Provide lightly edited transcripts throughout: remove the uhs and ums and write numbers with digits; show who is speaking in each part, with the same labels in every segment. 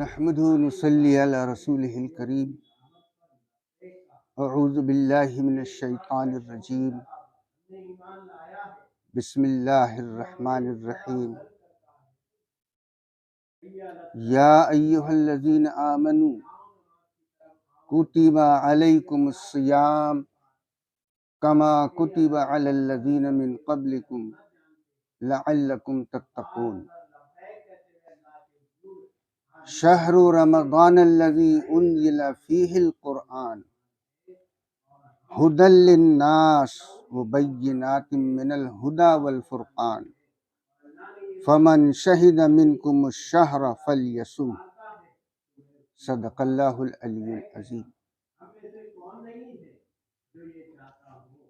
Speaker 1: نحمده ونصلي على رسوله الكريم. اعوذ باللہ من الشیطان الرجیم. بسم اللہ الرحمن الرحیم. یا ایہا الذین آمنوا کتب علیکم الصیام کما کتب علی الذین من قبلکم لعلکم تتقون. شہر رمضان الذی انزل فیہ القرآن ہدی للناس وبینات من الہدی والفرقان فمن شہد منکم الشہر فلیصم. صدق اللہ العلی العظیم.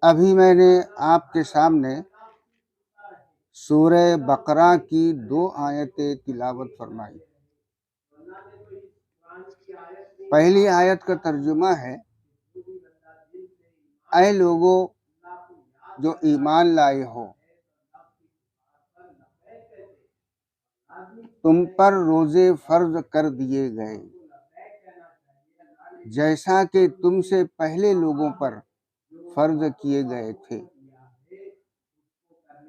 Speaker 1: ابھی میں نے آپ کے سامنے سورہ بقرہ کی 2 آیتیں تلاوت فرمائی. پہلی آیت کا ترجمہ ہے: اے لوگو جو ایمان لائے ہو، تم پر روزے فرض کر دیے گئے جیسا کہ تم سے پہلے لوگوں پر فرض کیے گئے تھے.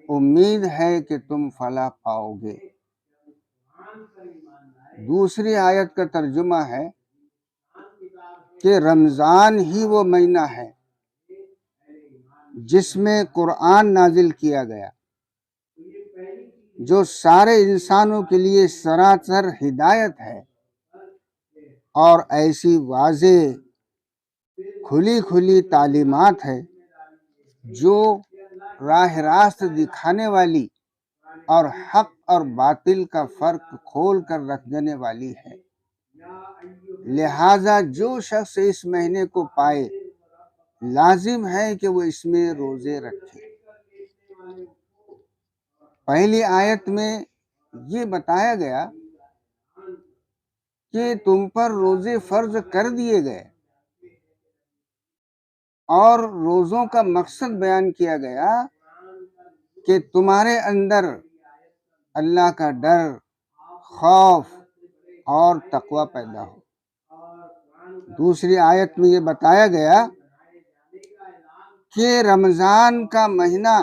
Speaker 1: امید ہے کہ تم فلاح پاؤ گے. دوسری آیت کا ترجمہ ہے کہ رمضان ہی وہ مہینہ ہے جس میں قرآن نازل کیا گیا، جو سارے انسانوں کے لیے سراسر ہدایت ہے اور ایسی واضح کھلی تعلیمات ہے جو راہ راست دکھانے والی اور حق اور باطل کا فرق کھول کر رکھ دینے والی ہے. لہذا جو شخص اس مہینے کو پائے لازم ہے کہ وہ اس میں روزے رکھے. پہلی آیت میں یہ بتایا گیا کہ تم پر روزے فرض کر دیے گئے اور روزوں کا مقصد بیان کیا گیا کہ تمہارے اندر اللہ کا ڈر، خوف اور تقوی پیدا ہو. دوسری آیت میں یہ بتایا گیا کہ رمضان کا مہینہ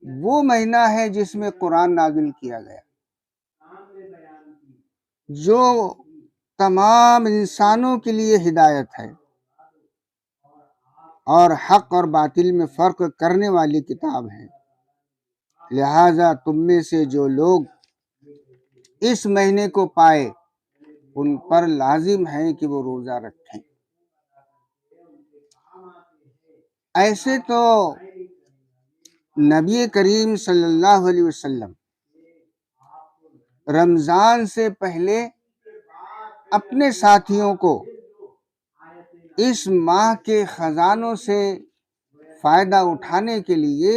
Speaker 1: وہ مہینہ ہے جس میں قرآن نازل کیا گیا، جو تمام انسانوں کے لیے ہدایت ہے اور حق اور باطل میں فرق کرنے والی کتاب ہے. لہذا تم میں سے جو لوگ اس مہینے کو پائے ان پر لازم ہے کہ وہ روزہ رکھیں. ایسے تو نبی کریم صلی اللہ علیہ وسلم رمضان سے پہلے اپنے ساتھیوں کو اس ماہ کے خزانوں سے فائدہ اٹھانے کے لیے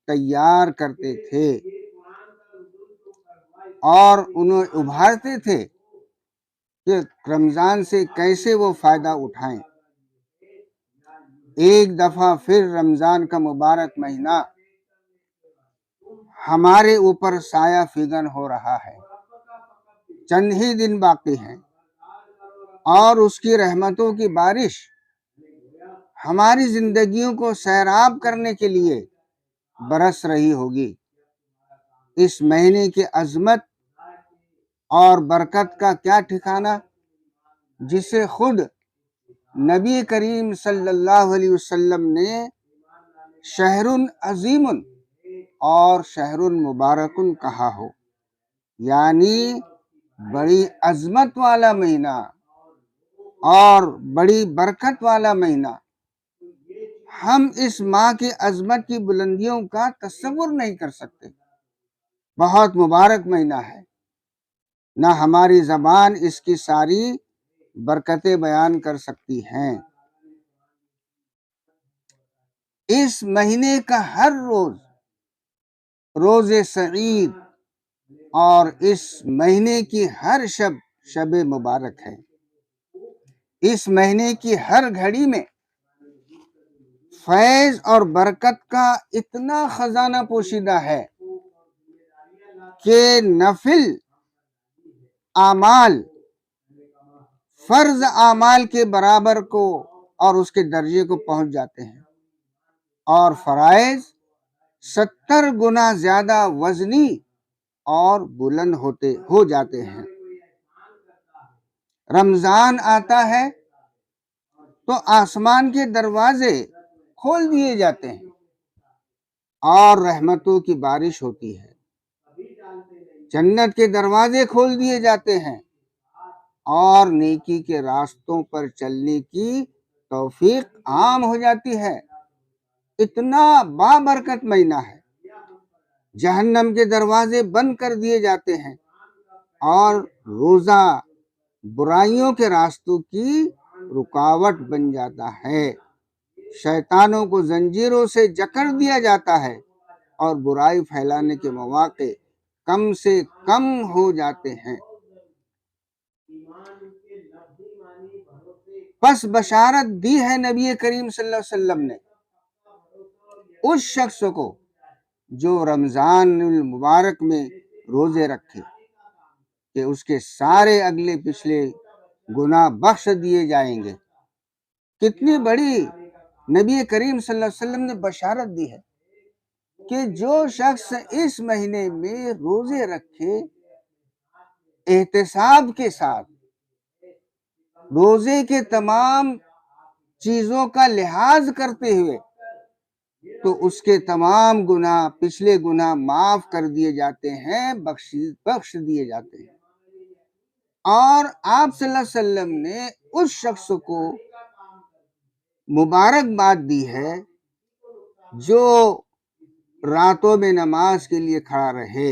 Speaker 1: تیار کرتے تھے اور انہیں ابھارتے تھے کہ رمضان سے کیسے وہ فائدہ اٹھائیں. ایک دفعہ پھر رمضان کا مبارک مہینہ ہمارے اوپر سایہ فگن ہو رہا ہے. چند ہی دن باقی ہیں اور اس کی رحمتوں کی بارش ہماری زندگیوں کو سیراب کرنے کے لیے برس رہی ہوگی. اس مہینے کی عظمت اور برکت کا کیا ٹھکانہ، جسے خود نبی کریم صلی اللہ علیہ وسلم نے شہر عظیم اور شہر مبارک کہا ہو، یعنی بڑی عظمت والا مہینہ اور بڑی برکت والا مہینہ. ہم اس ماہ کی عظمت کی بلندیوں کا تصور نہیں کر سکتے. بہت مبارک مہینہ ہے، نہ ہماری زبان اس کی ساری برکتیں بیان کر سکتی ہیں. اس مہینے کا ہر روز روز سعید اور اس مہینے کی ہر شب شب مبارک ہے. اس مہینے کی ہر گھڑی میں فیض اور برکت کا اتنا خزانہ پوشیدہ ہے کہ نفل اعمال فرض اعمال کے برابر کو اور اس کے درجے کو پہنچ جاتے ہیں، اور فرائض 70 گنا زیادہ وزنی اور بلند ہو جاتے ہیں۔ رمضان آتا ہے تو آسمان کے دروازے کھول دیے جاتے ہیں اور رحمتوں کی بارش ہوتی ہے، جنت کے دروازے کھول دیے جاتے ہیں اور نیکی کے راستوں پر چلنے کی توفیق عام ہو جاتی ہے۔ اتنا بابرکت مہینہ ہے، جہنم کے دروازے بند کر دیے جاتے ہیں اور روزہ برائیوں کے راستوں کی رکاوٹ بن جاتا ہے، شیطانوں کو زنجیروں سے جکڑ دیا جاتا ہے اور برائی پھیلانے کے مواقع کم سے کم ہو جاتے ہیں۔ پس بشارت دی ہے نبی کریم صلی اللہ علیہ وسلم نے اس شخص کو جو رمضان المبارک میں روزے رکھے کہ اس کے سارے اگلے پچھلے گناہ بخش دیے جائیں گے۔ کتنی بڑی نبی کریم صلی اللہ علیہ وسلم نے بشارت دی ہے کہ جو شخص اس مہینے میں روزے رکھے احتساب کے ساتھ، روزے کے تمام چیزوں کا لحاظ کرتے ہوئے، تو اس کے تمام گناہ پچھلے گناہ معاف کر دیے جاتے ہیں، بخش دیے جاتے ہیں۔ اور آپ صلی اللہ علیہ وسلم نے اس شخص کو مبارکباد دی ہے جو راتوں میں نماز کے لیے کھڑا رہے،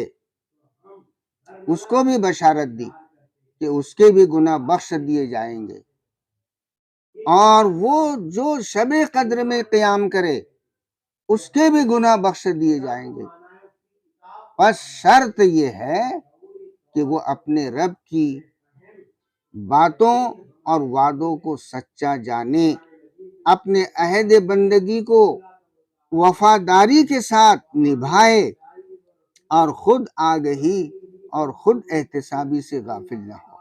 Speaker 1: اس کو بھی بشارت دی کہ اس کے بھی گناہ بخش دیے جائیں گے، اور وہ جو شب قدر میں قیام کرے اس کے بھی گناہ بخش دیے جائیں گے۔ بس شرط یہ ہے کہ وہ اپنے رب کی باتوں اور وعدوں کو سچا جانے، اپنے عہد بندگی کو وفاداری کے ساتھ نبھائے اور خود آگہی اور خود احتسابی سے غافل نہ ہو۔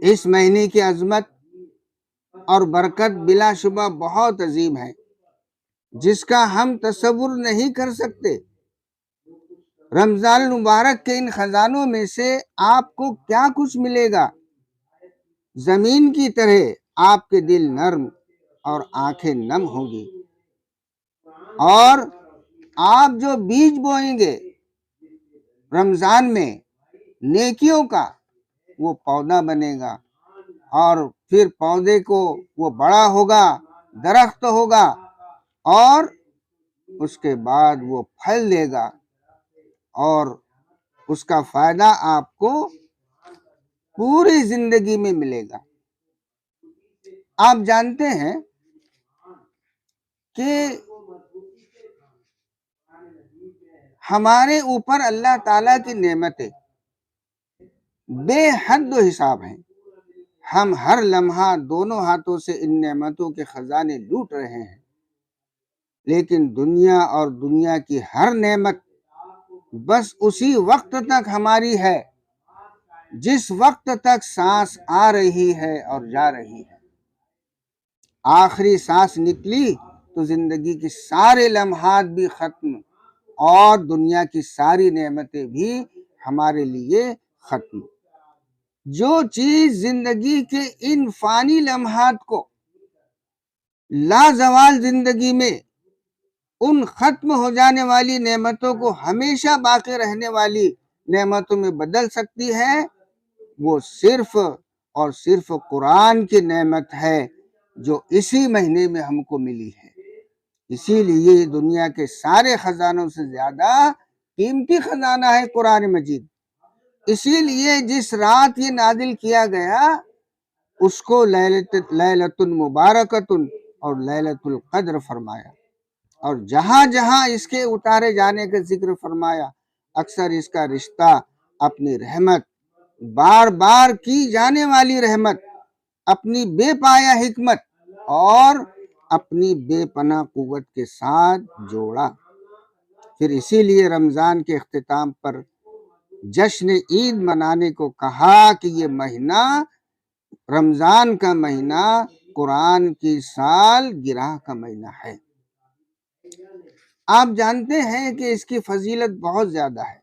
Speaker 1: اس مہینے کی عظمت اور برکت بلا شبہ بہت عظیم ہے، جس کا ہم تصور نہیں کر سکتے۔ رمضان المبارک کے ان خزانوں میں سے آپ کو کیا کچھ ملے گا؟ زمین کی طرح آپ کے دل نرم اور آنکھیں نم ہوں گی، اور آپ جو بیج بوئیں گے رمضان میں نیکیوں کا، وہ پودا بنے گا، اور پھر پودے کو وہ بڑا ہوگا، درخت ہوگا، اور اس کے بعد وہ پھل دے گا، اور اس کا فائدہ آپ کو پوری زندگی میں ملے گا۔ آپ جانتے ہیں کہ ہمارے اوپر اللہ تعالیٰ کی نعمتیں بے حد و حساب ہیں، ہم ہر لمحہ دونوں ہاتھوں سے ان نعمتوں کے خزانے لوٹ رہے ہیں، لیکن دنیا اور دنیا کی ہر نعمت بس اسی وقت تک ہماری ہے جس وقت تک سانس آ رہی ہے اور جا رہی ہے۔ آخری سانس نکلی تو زندگی کی سارے لمحات بھی ختم، اور دنیا کی ساری نعمتیں بھی ہمارے لیے ختم۔ جو چیز زندگی کے ان فانی لمحات کو لازوال زندگی میں ان ختم ہو جانے والی نعمتوں کو ہمیشہ باقی رہنے والی نعمتوں میں بدل سکتی ہے، وہ صرف اور صرف قرآن کی نعمت ہے جو اسی مہینے میں ہم کو ملی ہے۔ اسی لیے دنیا کے سارے خزانوں سے زیادہ قیمتی خزانہ ہے قرآن مجید۔ اسی لیے جس رات یہ نازل کیا گیا اس کو لیلۃ مبارکۃ اور لیلۃ القدر فرمایا، اور جہاں جہاں اس کے اتارے جانے کا ذکر فرمایا، اکثر اس کا رشتہ اپنی رحمت، بار بار کی جانے والی رحمت، اپنی بے پایا حکمت اور اپنی بے پناہ قوت کے ساتھ جوڑا۔ پھر اسی لیے رمضان کے اختتام پر جشن عید منانے کو کہا کہ یہ مہینہ رمضان کا مہینہ قرآن کی سال گرہ کا مہینہ ہے۔ آپ جانتے ہیں کہ اس کی فضیلت بہت زیادہ ہے۔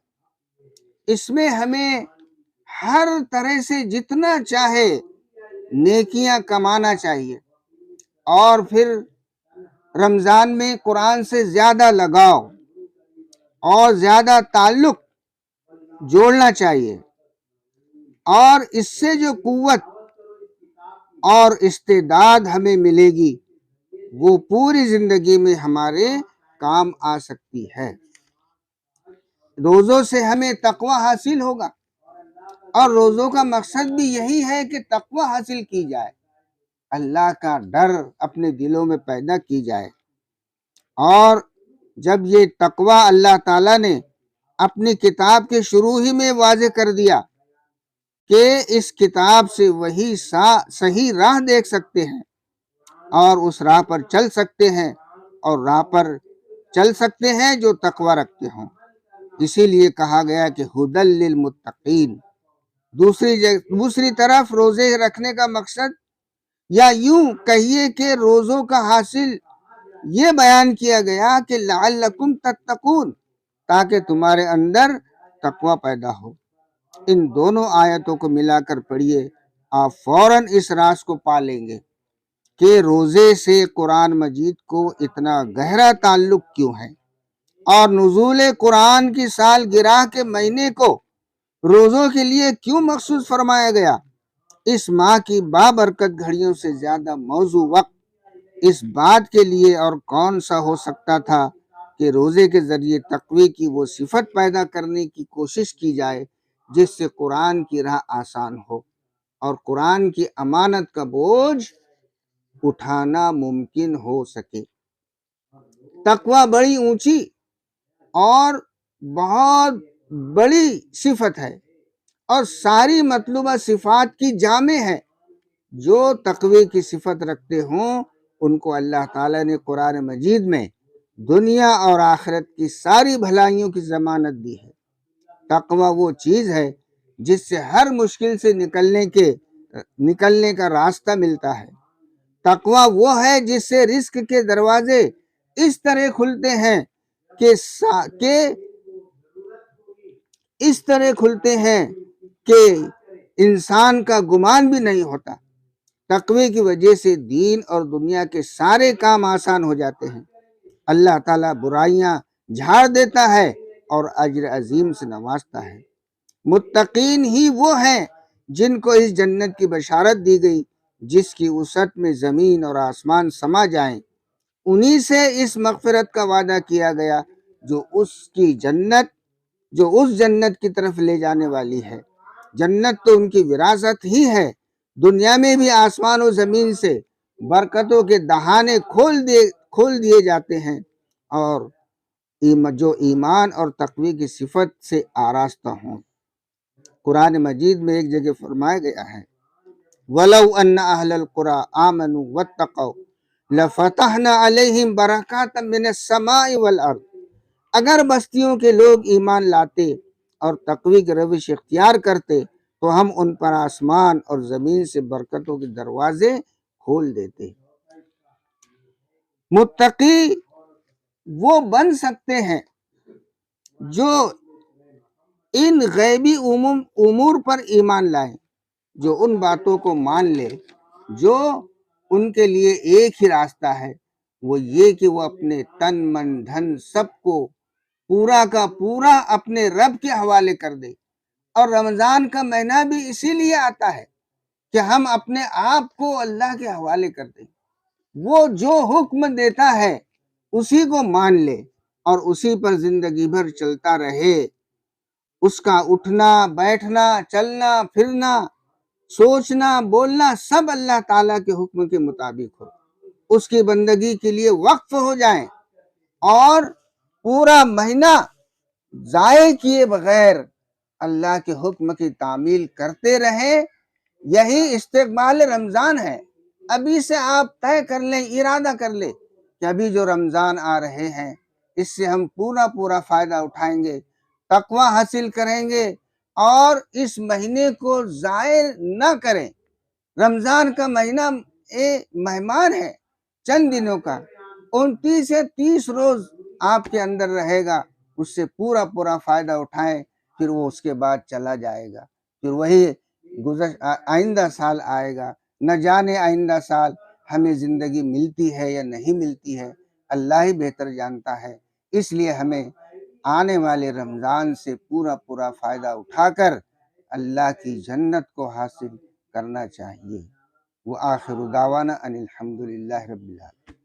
Speaker 1: اس میں ہمیں ہر طرح سے جتنا چاہے نیکیاں کمانا چاہیے، اور پھر رمضان میں قرآن سے زیادہ لگاؤ اور زیادہ تعلق جوڑنا چاہیے، اور اس سے جو قوت اور استعداد ہمیں ملے گی وہ پوری زندگی میں ہمارے کام آ سکتی ہے۔ روزوں سے ہمیں تقوی حاصل ہوگا، اور روزوں کا مقصد بھی یہی ہے کہ تقوی حاصل کی جائے، اللہ کا ڈر اپنے دلوں میں پیدا کی جائے۔ اور جب یہ تقوی اللہ تعالیٰ نے اپنی کتاب کے شروع ہی میں واضح کر دیا کہ اس کتاب سے وہی صحیح راہ دیکھ سکتے ہیں اور اس راہ پر چل سکتے ہیں، اور راہ پر چل سکتے ہیں جو تقوی رکھتے ہوں، اسی لیے کہا گیا کہ ھدی للمتقین۔ دوسری طرف روزے رکھنے کا مقصد، یا یوں کہیے کہ روزوں کا حاصل یہ بیان کیا گیا کہ لعلکم تتقون، تاکہ تمہارے اندر تقوی پیدا ہو۔ ان دونوں آیتوں کو ملا کر پڑھیے، آپ فوراً اس راز کو پا لیں گے کہ روزے سے قرآن مجید کو اتنا گہرا تعلق کیوں ہے، اور نزول قرآن کی سال گرہ کے مہینے کو روزوں کے لیے کیوں مخصوص فرمایا گیا۔ اس ماہ کی بابرکت گھڑیوں سے زیادہ موزوں وقت اس بات کے لیے اور کون سا ہو سکتا تھا کہ روزے کے ذریعے تقوی کی وہ صفت پیدا کرنے کی کوشش کی جائے جس سے قرآن کی راہ آسان ہو اور قرآن کی امانت کا بوجھ اٹھانا ممکن ہو سکے۔ تقوی بڑی اونچی اور بہت بڑی صفت ہے، اور ساری مطلوبہ صفات کی جامع ہے۔ جو تقوی کی صفت رکھتے ہوں ان کو اللہ تعالیٰ نے قرآن مجید میں دنیا اور آخرت کی ساری بھلائیوں کی ضمانت دی ہے۔ تقوی وہ چیز ہے جس سے ہر مشکل سے نکلنے کا راستہ ملتا ہے۔ تقوی وہ ہے جس سے رزق کے دروازے اس طرح کھلتے ہیں کہ انسان کا گمان بھی نہیں ہوتا۔ تقوی کی وجہ سے دین اور دنیا کے سارے کام آسان ہو جاتے ہیں۔ اللہ تعالیٰ برائیاں جھاڑ دیتا ہے اور اجر عظیم سے نوازتا ہے۔ متقین ہی وہ ہیں جن کو اس جنت کی بشارت دی گئی جس کی وسعت میں زمین اور آسمان سما جائیں۔ انہی سے اس مغفرت کا وعدہ کیا گیا جو اس جنت کی طرف لے جانے والی ہے۔ جنت تو ان کی وراثت ہی ہے۔ دنیا میں بھی آسمان و زمین سے برکتوں کے دہانے کھول دیے جاتے ہیں، اور جو ایمان اور تقوی کی صفت سے آراستہ ہوں۔ قرآن مجید میں ایک جگہ فرمایا گیا ہے وَلَوْ أَنَّ أَهْلَ الْقُرَىٰ آمَنُوا وَاتَّقَوْا لَفَتَحْنَا عَلَيْهِمْ بَرَكَاتًا مِنَ السَّمَاءِ وَالْأَرْضِ۔ اگر بستیوں کے لوگ ایمان لاتے اور تقوی کی روش اختیار کرتے تو ہم ان پر آسمان اور زمین سے برکتوں کے دروازے کھول دیتے۔ متقی وہ بن سکتے ہیں جو ان غیبی امور پر ایمان لائیں، جو ان باتوں کو مان لے جو ان کے لیے ایک ہی راستہ ہے، وہ یہ کہ وہ اپنے تن من دھن سب کو پورا کا پورا اپنے رب کے حوالے کر دے۔ اور رمضان کا مہینہ بھی اسی لیے آتا ہے کہ ہم اپنے آپ کو اللہ کے حوالے کر دیں، وہ جو حکم دیتا ہے اسی کو مان لے اور اسی پر زندگی بھر چلتا رہے۔ اس کا اٹھنا بیٹھنا چلنا پھرنا سوچنا بولنا سب اللہ تعالیٰ کے حکم کے مطابق ہو، اس کی بندگی کے لیے وقف ہو جائیں، اور پورا مہینہ ضائع کیے بغیر اللہ کے حکم کی تعمیل کرتے رہیں۔ یہی استقبال رمضان ہے۔ ابھی سے آپ طے کر لیں، ارادہ کر لیں کہ ابھی جو رمضان آ رہے ہیں اس سے ہم پورا فائدہ اٹھائیں گے، تقوی حاصل کریں گے، اور اس مہینے کو ضائع نہ کریں۔ رمضان کا مہینہ مہمان ہے چند دنوں کا، 29 سے 30 روز آپ کے اندر رہے گا، اس سے پورا فائدہ اٹھائیں، پھر وہ اس کے بعد چلا جائے گا، پھر وہی آئندہ سال آئے گا، نہ جانے آئندہ سال ہمیں زندگی ملتی ہے یا نہیں ملتی ہے، اللہ ہی بہتر جانتا ہے۔ اس لیے ہمیں آنے والے رمضان سے پورا فائدہ اٹھا کر اللہ کی جنت کو حاصل کرنا چاہیے۔ وآخر دعوانا ان الحمد للہ رب العالمین۔